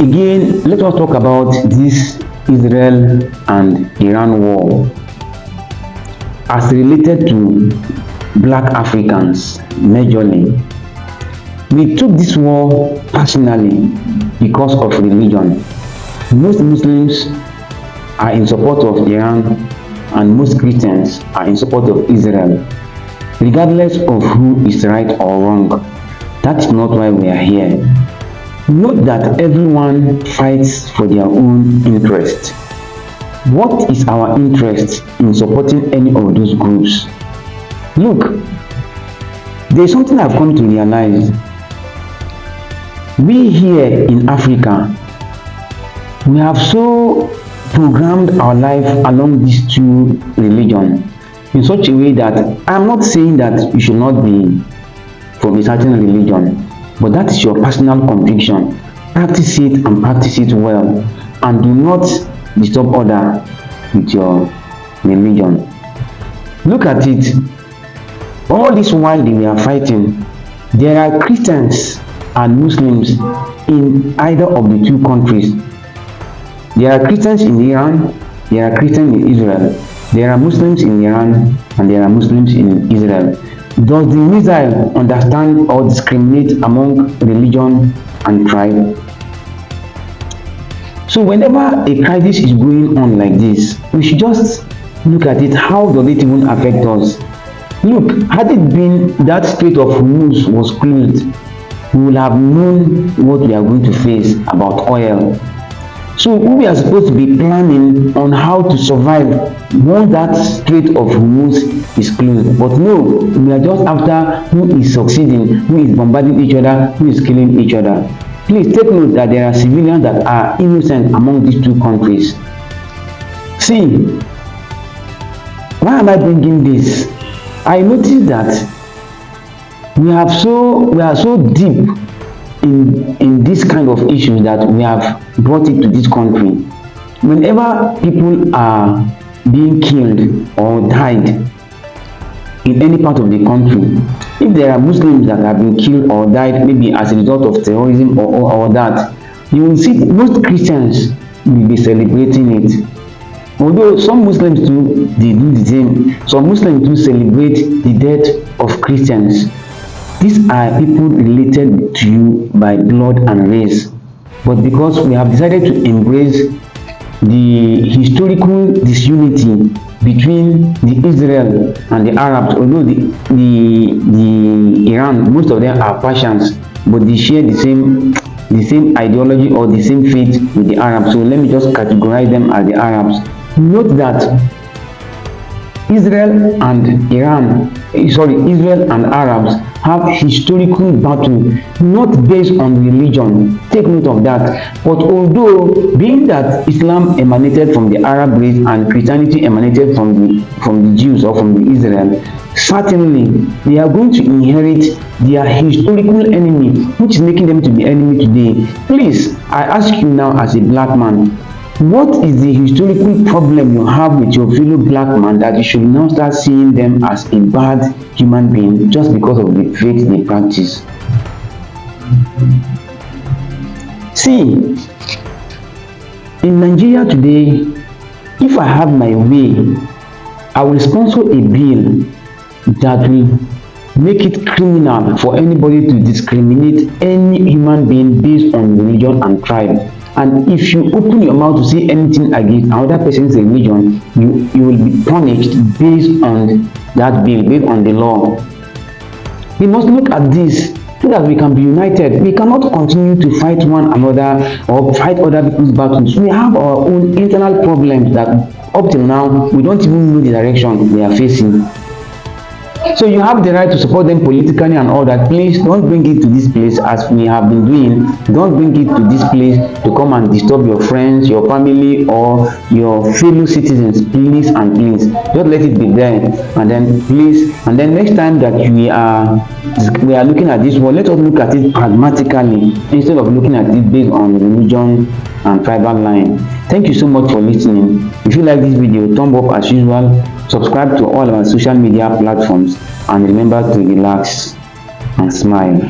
Again, let us talk about this Israel and Iran war as related to Black Africans majorly. We took this war personally because of religion. Most Muslims are in support of Iran and most Christians are in support of Israel. Regardless of who is right or wrong, that's not why we are here. Note that everyone fights for their own interest. What is our interest in supporting any of those groups? Look, there is something I've come to realize. We here in Africa, we have so programmed our life along these two religions in such a way that I'm not saying that you should not be from a certain religion, but that is your personal conviction. Practice it and practice it well, and do not disturb others with your religion. Look at it. All this while they were fighting, there are Christians and Muslims in either of the two countries. There are Christians in Iran, there are Christians in Israel. There are Muslims in Iran and there are Muslims in Israel. Does the missile understand or discriminate among religion and tribe? So whenever a crisis is going on like this, we should just look at it. How does it even affect us? Look, had it been that Strait of Hormuz was closed, we would have known what we are going to face about oil. So we are supposed to be planning on how to survive once that Strait of Hormuz is closed. But no, we are just after who is succeeding, who is bombarding each other, who is killing each other. Please take note that there are civilians that are innocent among these two countries. See, why am I bringing this? I noticed that we are so deep in this kind of issues that we have brought it to this country. Whenever people are being killed or died in any part of the country, if there are Muslims that have been killed or died maybe as a result of terrorism or that, you will see most Christians will be celebrating it. Although some Muslims too, they do the same. Some Muslims do celebrate the death of Christians. These are people related to you by blood and race. But because we have decided to embrace the historical disunity between the Israel and the Arabs, although the Iran, most of them are Persians, but they share the same ideology or the same faith with the Arabs. So let me just categorize them as the Arabs. Note that Israel and Israel and Arabs have historical battle, not based on religion. Take note of that. But although being that Islam emanated from the Arab race and Christianity emanated from the Jews or from the Israel, certainly they are going to inherit their historical enemy, which is making them to be enemy today. Please, I ask you now as a black man, what is the historical problem you have with your fellow black man that you should now start seeing them as a bad human being just because of the faith they practice? See, in Nigeria today, if I have my way, I will sponsor a bill that will make it criminal for anybody to discriminate any human being based on religion and tribe. And if you open your mouth to say anything against another person's religion, you will be punished based on that bill, based on the law. We must look at this so that we can be united. We cannot continue to fight one another or fight other people's battles. We have our own internal problems that up till now we don't even know the direction we are facing. So you have the right to support them politically and all that. Please don't bring it to this place as we have been doing. Don't bring it to this place to come and disturb your friends, your family, or your fellow citizens. Please and please, just let it be there. And then please, and then next time that we are looking at this one, let us look at it pragmatically instead of looking at it based on religion and tribal line. Thank you so much for listening. If you like this video, thumb up as usual, subscribe to all our social media platforms, and remember to relax and smile.